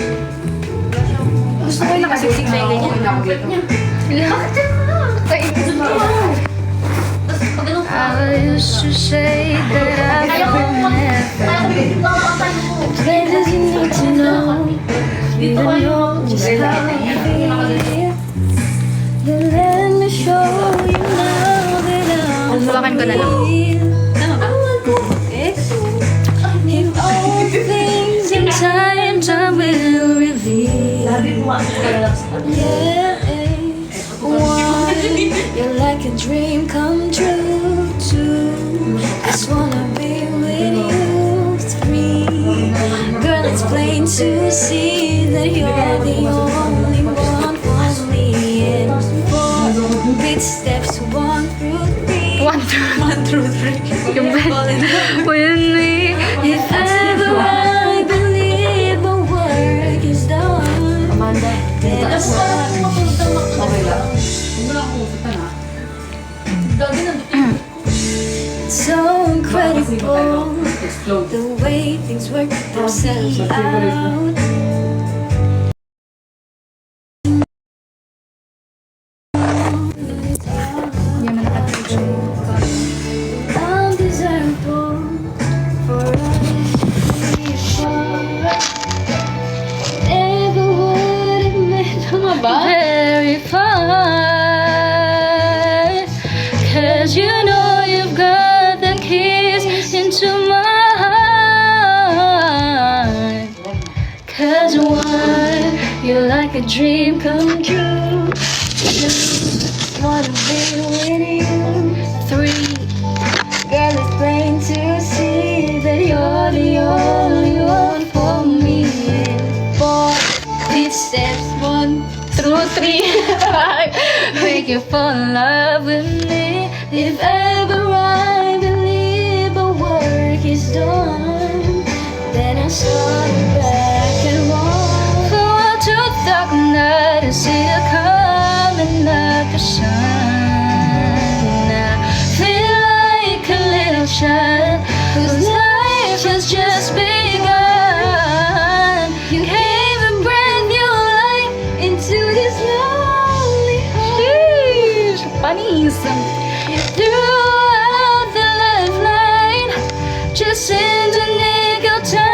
Gusto ko yung nakasiksik na yung ganyan. I used to say that I don't have places you need to know. You don't know just how I feel. Then let me show you now that I'm Hawakan ko na lang. If all things in time will reveal. Yeah, one, you're like a dream come true. Two, just wanna be with you. Three, girl, it's plain to see that you're the only one for me. And four, big steps 1 through 3. 1 through 3. With me, if ever I believe the work is done, then I start. So incredible the way things work themselves out. Undesirable for us to be apart. Never would admit very far. 'Cause you know you've got the keys into my heart. 'Cause one, you're like a dream come true. Two, wanna be with you. Three, girl, it's plain to see that you're the only one for me. Four, each steps 1 through 3. Make you fall in love with me. If ever I believe the work is done, then I start back and wrong. For all to dark night and see you coming up the sun. I feel like a little child whose life has just begun. You came and brought new life into this lonely heart. Panis. Throughout the lifeline, just in the nick of time.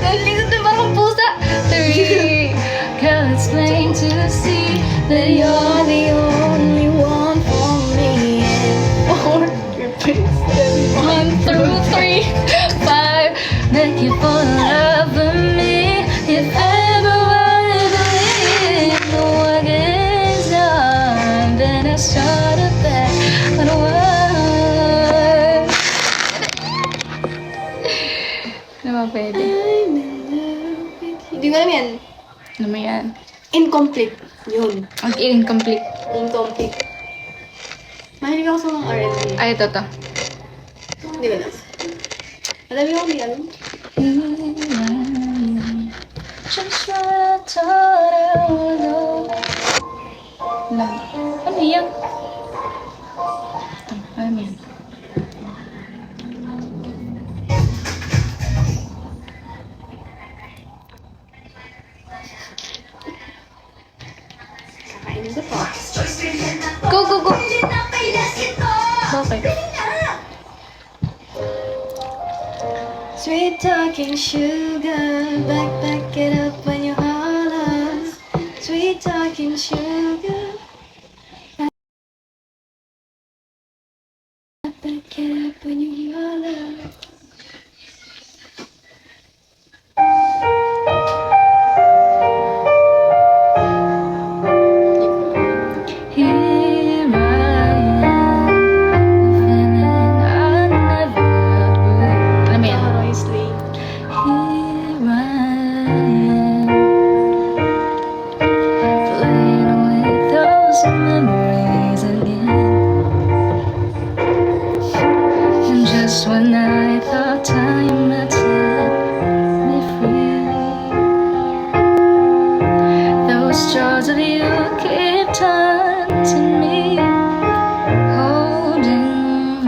Nandito ba ang pusa? 3, girl, it's plain to see that you're the only one for me. And 4, 1 through 3, 5, make you fall in love with me. If ever I believe the work is done, then I start it back on one. Ano ba pwede? Hindi ko alam yan. Ano mo yan? Incomplete. Yun. Ang incomplete. Incomplete. Mahilig ako sa mga R&B. Ay, ito to. Hindi ko na. Madami akong di alam. Just what I thought I would know. Lang. Ano yan? Ito, ano yan? Kakainin ko to. Go, go, go! Bakit? Sweet talking sugar, back it up when you holler. Sweet talking sugar, back it up when you holler. Here I am, feeling I never outgrew. Alam mo yan? Here I am, playing with those memories again. And just when I thought time had set me free, those jaws of you keep taunting me, holding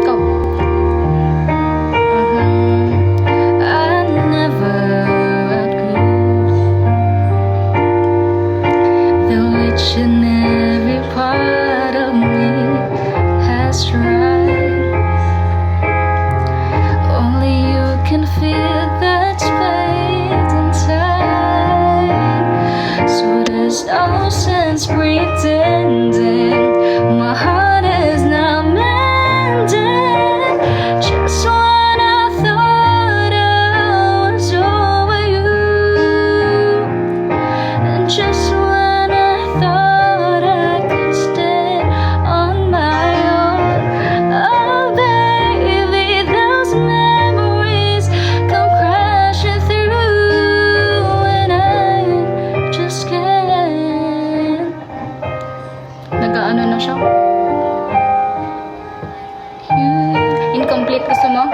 go. I never outgrew, though each and every part of me has tried. Only you can feel that space inside. So there's no sense pretending my heart is now mending. Just when I thought I was over you, and just when I thought I could stay on my own, oh baby, those memories come crashing through, and I just can't. Nag-ano na siya? Incomplete, gusto mo?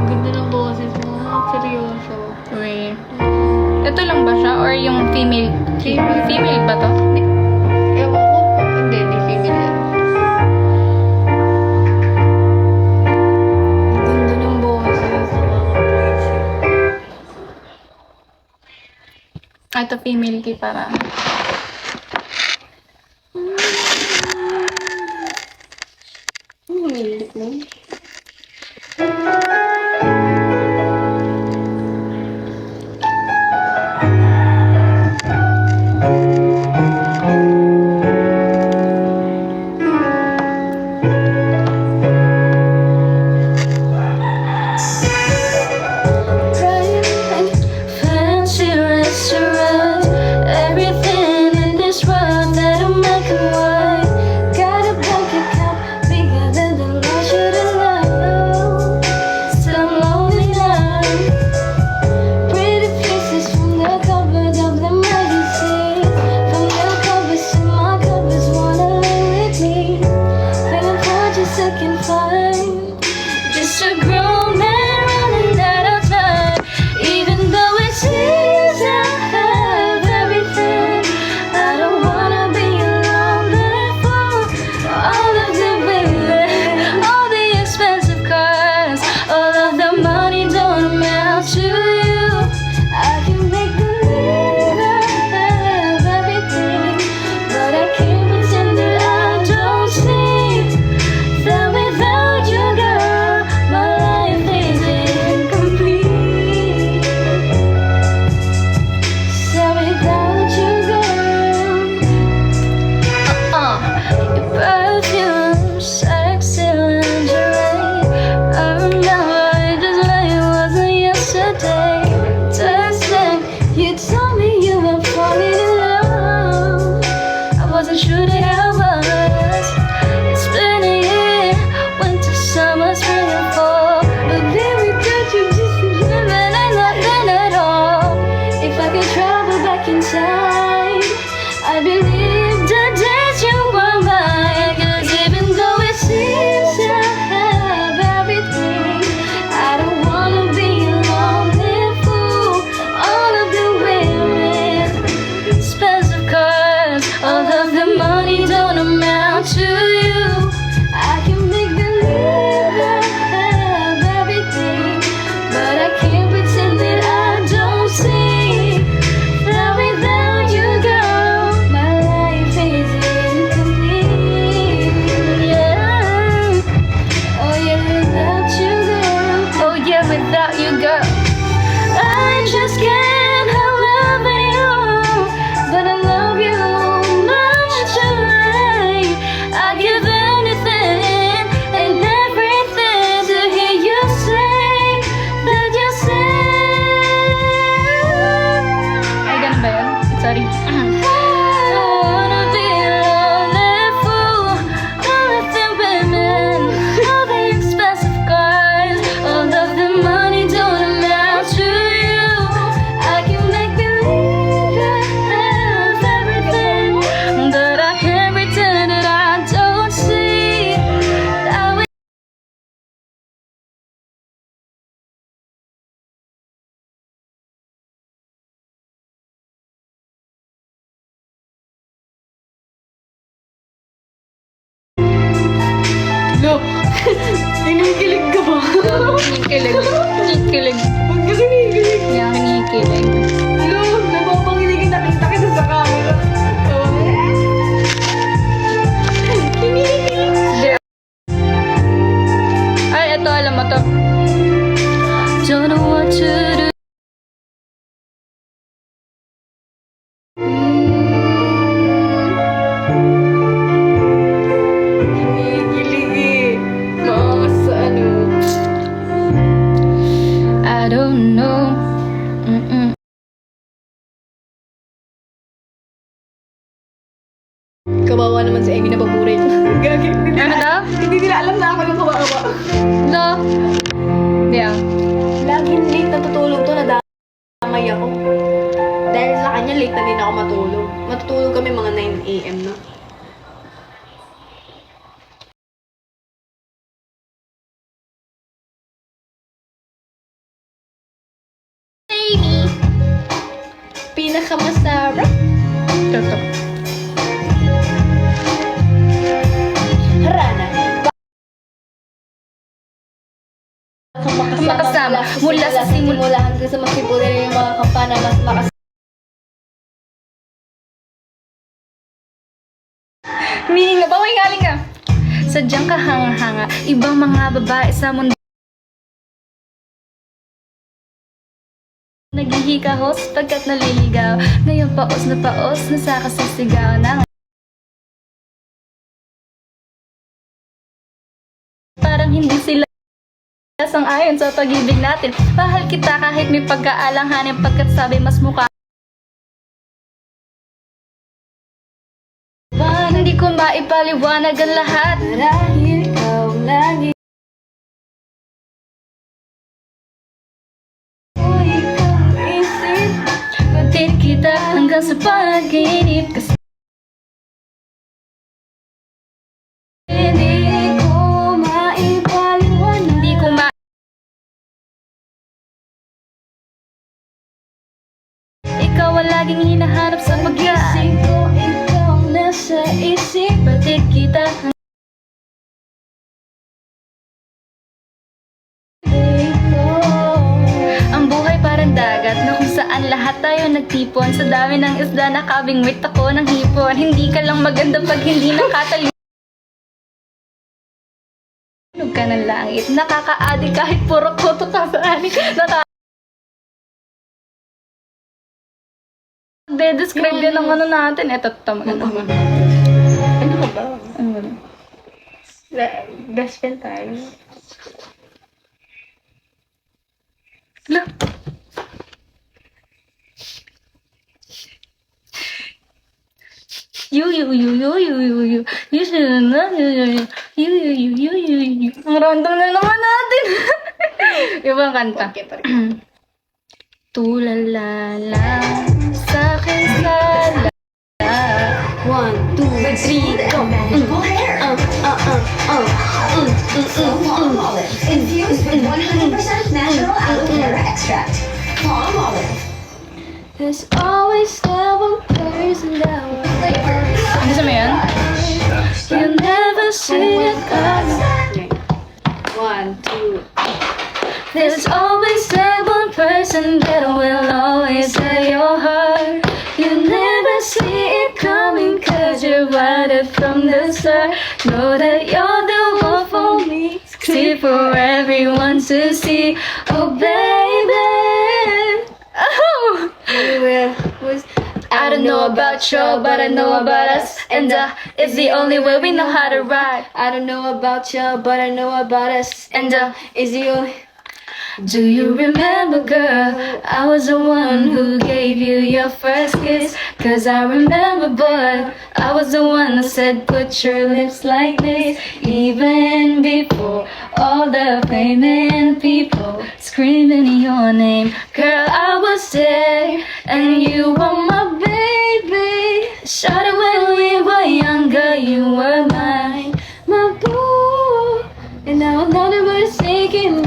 Ganda ng boses mo. Seryoso. Wait. Ito lang ba siya? Or yung female? Female ba to? Ewan ko. Hindi, di female yan. Ganda ng boses. Ito female key para. Humilit mo. Fancy restaurants, everything in this world that I make a white. Got a bank account bigger than the Lord should've known. Still I'm lonely now. Pretty faces from the cupboard of the magazine, from your covers to my covers, wanna lay with me. Feeling for just second find, just a grown man running out of time. Even though it seems I have everything, I don't wanna be alone. Therefore, all of the women, all the expensive cars, all of the money don't amount to you. I can make believe I have everything, but I can't pretend that I don't see that without you, girl, my life is incomplete. So without you, girl, your perfume, sexy lingerie, I remember it just like it wasn't yesterday. Thursday, you told me you were falling in love. I wasn't sure that I was. It's been a year, winter, summer, spring, and fall, but then without you, just living ain't nothing at all. If I could travel back in time, I believe the days you were mine. 'Cause even though it seems I have everything, I don't wanna be a lonely fool. All of the women, expensive cars, all of the money don't Lo, kinikilig ka ba? Kinikilig. Kinikilig. Huwag ka kinikilig. Kaya kinikilig. Lo, napapangiligin nakita kita sa camera. Oh. Kinikilig. Ay, ito, alam mo to. Don't know what to do. Kinikilig eh. Maangas sa ano. I don't know. Kawawa naman si Amy na paborit. Gagi. Ano daw? Hindi nila alam na ako yung kawawa. No. Yeah. Laging late natutulog to, nadamay ako. Dahil sa kanya, late na din ako matulog. Matutulog kami mga 9 a.m. na. Pinakamasarap. Toto. Harana. Makasama mula sa simula hanggang sa magsipulir yung mga kampana mas makas. Meaning na, bawal galing ka. Sadyang kahanga-hanga, ibang mga babae sa mundo. Naghihikahos pagkat naliligaw. Ngayon paos na sa kasisigaw na. Parang hindi sila sang-ayon sa pag-ibig natin. Mahal kita kahit may pagkaalanganin pagkat sabi mas mukha. Hindi ko maipaliwanag ang lahat. Dahil ikaw lagi. Pagdating kita hanggang sa panaginip. Kasi Hindi ko maipaliwanag. hindi ko Ikaw ang laging hinahanap sa pagkaan. ko ikaw nasa isip. Pagdating kita ko. ang buhay parang dagat na kung saan lahat tayo nagtipon. Sa dami ng isda nakabingwit ako ng hipon. Hindi ka lang maganda pag hindi nakatali. Tulog ka ng langit, nakakaadi kahit puro koto ka sa ani. De-describe din ng ano natin. Eto, maganda. Ano ka ba? Ano ba? Best friend tayo. Hala. Ang random na naman natin. Ibang kanta. Tulalala sa aking sala. 1, 2, 3, go. Infused with 100% natural aloe vera extract. Palm olive. There's always that one person that will Gusto mo yun? you never see it coming. 1, 2. There's always that one person that will always have your heart. You never see it coming cause you're wired from the start. Know that you're the one for me. See for everyone to see. Oh baby. Oh. I don't know about you, but I know about us. And it's the only way we know how to ride. I don't know about you, but I know about us. And Is you? do you remember, girl? I was the one who gave you your first kiss. Cause I remember, boy, I was the one that said put your lips like this. Even before all the fame and people screaming your name. Girl, I was there and you were my baby. Shot it when we were younger, you were mine, my boo. And now another word is sinking,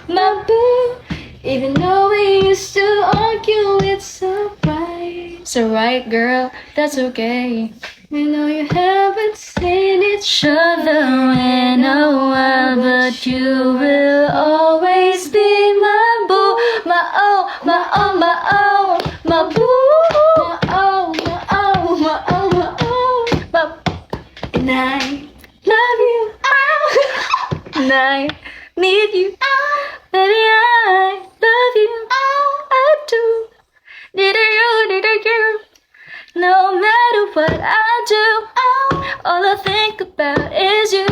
my boo. even though we used to argue, it's alright. It's alright, girl, that's okay. We know you haven't seen each other in a while, but you will always be my boo, my oh, my oh, my oh, my boo, my oh, my oh, my oh, my oh, my. And I love you, and I need you, baby, I love you, I do. Need you. No matter what I do, all I think about is you.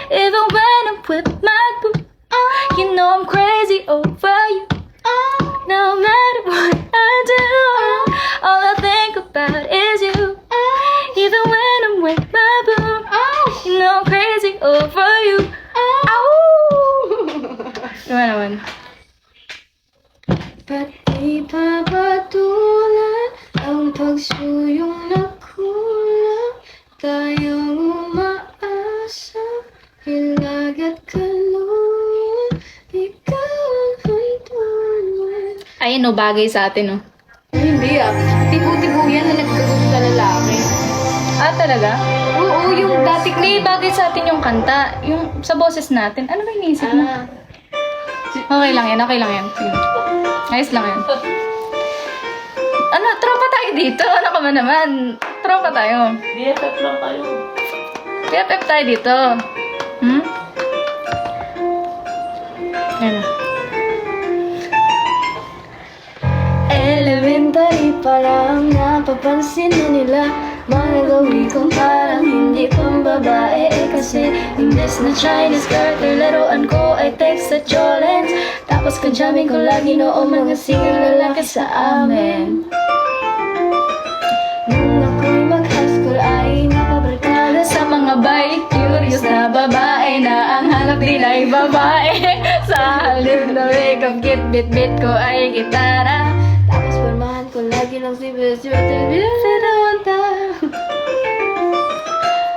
Even when I'm with my boo, you know I'm crazy over you. No matter what I do, all I think about is you. Even when I'm with my boo, you know I'm crazy over you. Diba naman? Ba't di pa patulan ang pagsuyong na kulang? Tayong umaasa, hilag at kalungan, ikaw ang hantungan. Ayun no, bagay sa atin no. Ay, hindi ah. Tibu-tibu yan na nagkagusto sa lalaki. Ah, talaga? Oo, yung dati Hindi, bagay sa atin yung kanta. Yung sa boses natin. Ano ba iniisip mo? Okay lang yan, okay lang yan. Sige. Ayos lang yan. Ano, tropa tayo dito. Ano ka man naman? Tropa tayo. BFF lang tayo. BFF tayo dito. Hmm? Yan na. Elementary pa lang napapansin na nila mga gawin kong parang hindi pang babae. Kasi English na Chinese girl, laruan ko ay text sa Jolens. Tapos kajamin ko lagi noong mga single lalaki sa amin. Nung ako'y mag-high school ay napabarkada sa mga bike curious na babae na ang hanap din ay babae. Sa halip na makeup kit, bit-bit ko ay gitara. Tapos pormahan ko lagi lang si Best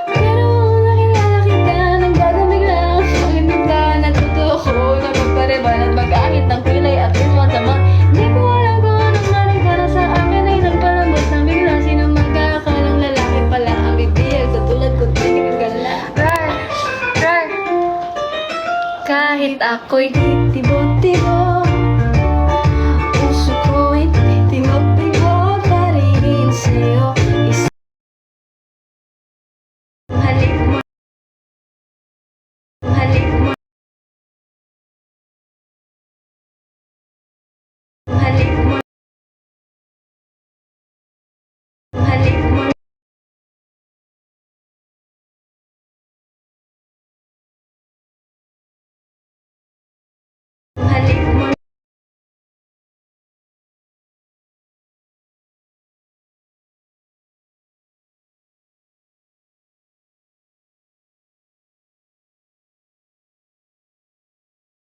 Pero nakilala kita, nagdagamig lang. Pag-ibig ka, natuto ko na magpareban at mag-angit ng pilay at tuwan sa mga. Hindi ko alam kung anong maring para sa akin ay nagpalambot na bigla. Sino magkakalang lalaki pala ang bibiyag sa tulad ko tinig ang gala. Rar, rar. Kahit ako'y di